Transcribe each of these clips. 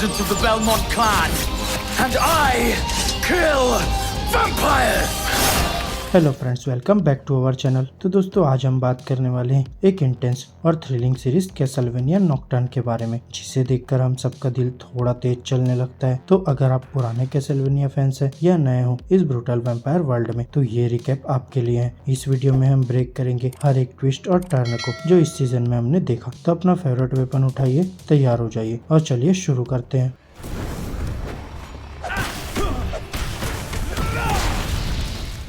of the Belmont clan, and I kill vampires. Hello friends, welcome back to our channel. तो दोस्तों, आज हम बात करने वाले हैं एक इंटेंस और थ्रिलिंग सीरीज कैसलवेनिया नॉकटर्न के बारे में, जिसे देखकर हम सबका दिल थोड़ा तेज चलने लगता है। तो अगर आप पुराने कैसलवेनिया फैंस हैं या नए हो इस ब्रूटल वैम्पायर वर्ल्ड में, तो ये रिकैप आपके लिए है। इस वीडियो में हम ब्रेक करेंगे हर एक ट्विस्ट और टर्न को जो इस सीजन में हमने देखा। तो अपना फेवरेट वेपन उठाइए, तैयार हो जाइए और चलिए शुरू करते हैं।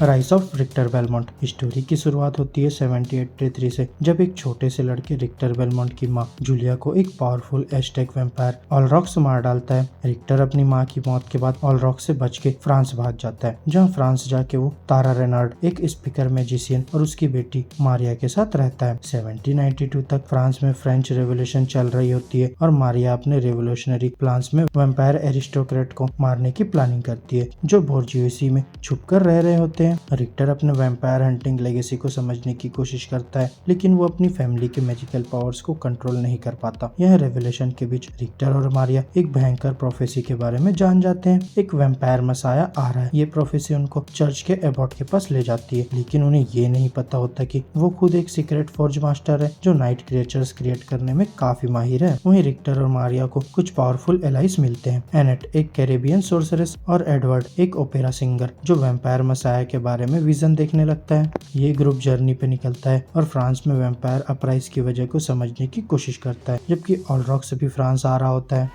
Rise of Richter Belmont story की शुरुआत होती है 1783 से, जब एक छोटे से लड़के रिक्टर बेलमोंट की मां जूलिया को एक पावरफुल एस्टेक वैम्पायर ऑलरॉक्स मार डालता है। रिक्टर अपनी मां की मौत के बाद ऑलरॉक्स से बच के फ्रांस भाग जाता है, जहां फ्रांस जाके वो तारा रेनार्ड, एक स्पीकर मैजिशियन और उसकी बेटी मारिया के साथ रहता है। 1792 तक फ्रांस में फ्रेंच रेवोल्यूशन चल रही होती है और मारिया अपने रेवोल्यूशनरी प्लान्स में वैम्पायर एरिस्टोक्रेट को मारने की प्लानिंग करती है, जो बोर्जियोसी में छुपकर रह रहे होते हैं। रिक्टर अपने वैम्पायर हंटिंग लेगेसी को समझने की कोशिश करता है, लेकिन वो अपनी फैमिली के मैजिकल पावर्स को कंट्रोल नहीं कर पाता। यह रेवोल्यूशन के बीच रिक्टर और मारिया एक भयंकर प्रोफेसी के बारे में जान जाते हैं। एक वैम्पायर मसाया आ रहा है। ये प्रोफेसी उनको चर्च के एबॉट के पास ले जाती है, लेकिन उन्हें ये नहीं पता होता कि वो खुद एक सीक्रेट फोर्ज मास्टर है जो नाइट क्रिएचर्स क्रिएट करने में काफी माहिर है। वहीं रिक्टर और मारिया को कुछ पावरफुल एलाइज मिलते हैं। एनेट, एक कैरेबियन सोर्सरेस, और एडवर्ड, एक ओपेरा सिंगर जो वैम्पायर मसाया के बारे में विजन देखने लगता है। ये ग्रुप जर्नी पे निकलता है और फ्रांस में वैम्पायर अपराइज की वजह को समझने की कोशिश करता है, जबकि ऑलरॉक्स भी फ्रांस आ रहा होता है।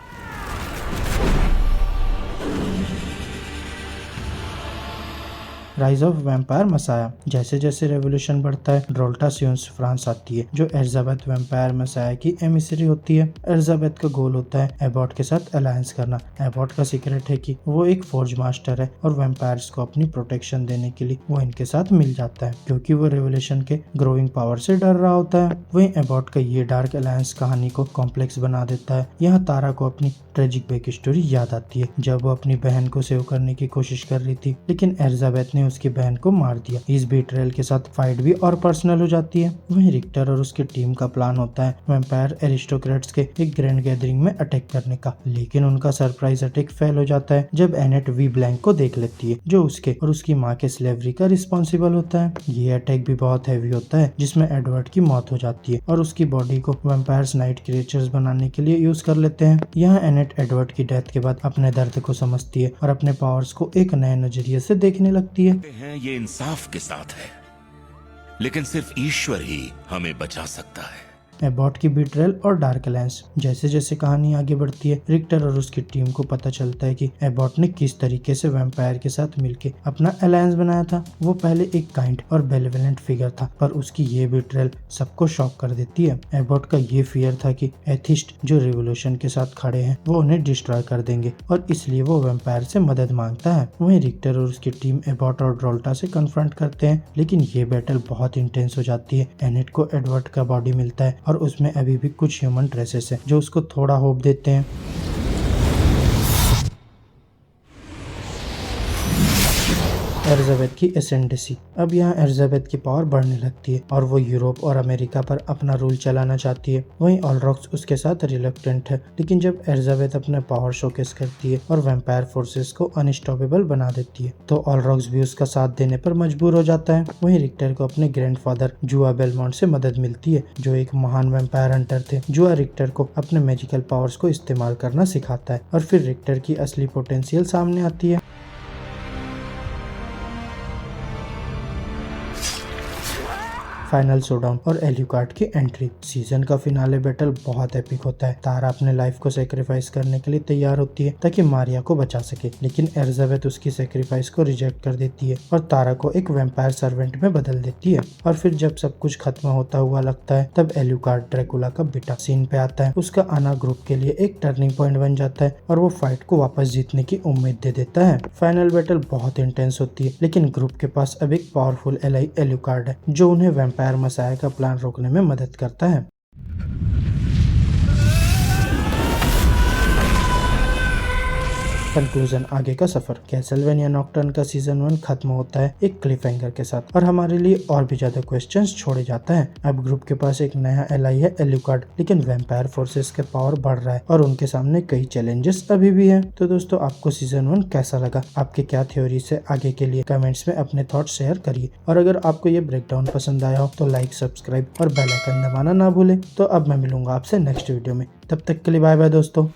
Rise of vampire messiah. जैसे जैसे रेवोल्यूशन बढ़ता है, ड्रोल्टासियंस फ्रांस आती है, जो एलिजाबेथ वैम्पायर मसाया की एमिसरी होती है। एलिजाबेथ का गोल होता है एबॉट के साथ अलायंस करना। एबॉट का सीक्रेट है कि वो एक फोर्ज मास्टर है और वैम्पायर्स को अपनी प्रोटेक्शन देने के लिए वो इनके साथ मिल जाता है, क्योंकि वो रेवोल्यूशन के ग्रोइंग पावर से डर रहा होता है। वहीं एबॉट का ये डार्क अलायंस कहानी को कॉम्प्लेक्स बना देता है। यहाँ तारा को अपनी ट्रेजिक बैक स्टोरी याद आती है, जब वो अपनी बहन को सेव करने की कोशिश कर रही थी, लेकिन एलिजाबेथ ने उसकी बहन को मार दिया। इस बीट्रेयल के साथ फाइट भी और पर्सनल हो जाती है। वहीं रिक्टर और उसकी टीम का प्लान होता है वैम्पायर एरिस्टोक्रेट्स के एक ग्रैंड गैदरिंग में अटैक करने का, लेकिन उनका सरप्राइज अटैक फेल हो जाता है जब एनेट वी ब्लैंक को देख लेती है, जो उसके और उसकी माँ के स्लेवरी का रिस्पॉन्सिबल होता है। ये अटैक भी बहुत हैवी होता है, जिसमें एडवर्ड की मौत हो जाती है और उसकी बॉडी को वैम्पायर्स नाइट क्रिएचर्स बनाने के लिए यूज कर लेते हैं। यहाँ एनेट एडवर्ड की डेथ के बाद अपने दर्द को समझती है और अपने पावर्स को एक नए नजरिए से देखने लगती है। ये इंसाफ के साथ है, लेकिन सिर्फ ईश्वर ही हमें बचा सकता है। एबॉट की बीट्रेल और डार्क अलायंस। जैसे जैसे कहानी आगे बढ़ती है, रिक्टर और उसकी टीम को पता चलता है कि एबॉट ने किस तरीके से वैम्पायर के साथ मिलके अपना अलायंस बनाया था। वो पहले एक काइंड और बेनेवोलेंट फिगर था, पर उसकी ये बीट्रेल सबको शॉक कर देती है। एबॉट का ये फियर था कि एथिस्ट जो रिवोल्यूशन के साथ खड़े हैं वो उन्हें डिस्ट्रॉय कर देंगे, और इसलिए वो वैम्पायर से मदद मांगता है। वहीं रिक्टर और उसकी टीम एबॉट और ड्रोल्टा से कन्फ्रंट करते हैं, लेकिन ये बैटल बहुत इंटेंस हो जाती है। एनेट को एडवर्ड का बॉडी मिलता है और उसमें अभी भी कुछ ह्यूमन ट्रेसेस हैं जो उसको थोड़ा होप देते हैं। एलिजाबेथ की एसेंडेंसी। अब यहाँ एलिजाबेथ की पावर बढ़ने लगती है और वो यूरोप और अमेरिका पर अपना रूल चलाना चाहती है। वहीं ऑलरॉक्स उसके साथ रिलक्टेंट है, लेकिन जब एलिजाबेथ अपने पावर शोकेस करती है और वैम्पायर फोर्सेस को अनस्टॉपेबल बना देती है, तो ऑलरॉक्स भी उसका साथ देने पर मजबूर हो जाता है। वहीं रिक्टर को अपने ग्रैंडफादर जुआ बेलमोंट से मदद मिलती है, जो एक महान वैम्पायर हंटर थे। जुआ रिक्टर को अपने मैजिकल पावर्स को इस्तेमाल करना सिखाता है और फिर रिक्टर की असली पोटेंशियल सामने आती है। फाइनल शोडाउन और एल्यूकार्ड की एंट्री। सीजन का फिनाले बैटल बहुत एपिक होता है। तारा अपने लाइफ को सेक्रीफाइस करने के लिए तैयार होती है ताकि मारिया को बचा सके, लेकिन एलिजाबेथ उसकी सेक्रीफाइस को रिजेक्ट कर देती है और तारा को एक वैम्पायर सर्वेंट में बदल देती है। और फिर जब सब कुछ खत्म होता हुआ लगता है, तब एल्यूकार्ड ड्रैकुला का बेटा सीन पे आता है। उसका आना ग्रुप के लिए एक टर्निंग पॉइंट बन जाता है और वो फाइट को वापस जीतने की उम्मीद दे देता है। फाइनल बैटल बहुत इंटेंस होती है, लेकिन ग्रुप के पास अब एक पावरफुल एलाई एल्यूकार्ड है, जो उन्हें वैम्पायर मसाया का प्लान रोकने में मदद करता है। कंक्लूजन आगे का सफर। कैसलवेनिया नॉक्टर्न का सीजन 1 खत्म होता है एक क्लिफ हैंगर के साथ और हमारे लिए और भी ज्यादा क्वेश्चंस छोड़े जाता है। अब ग्रुप के पास एक नया एलाई है एल्यूकार्ड, लेकिन वैम्पायर फोर्सेस का पावर बढ़ रहा है और उनके सामने कई चैलेंजेस अभी भी है। तो दोस्तों आपको सीजन 1 कैसा लगा, आपके क्या थ्योरीज है आगे के लिए, कमेंट्स में अपने थॉट्स शेयर करिए। और अगर आपको ये ब्रेकडाउन पसंद आया हो तो लाइक, सब्सक्राइब और बेल आइकन दबाना ना भूले। तो अब मैं मिलूंगा आपसे नेक्स्ट वीडियो में, तब तक के लिए बाय बाय दोस्तों।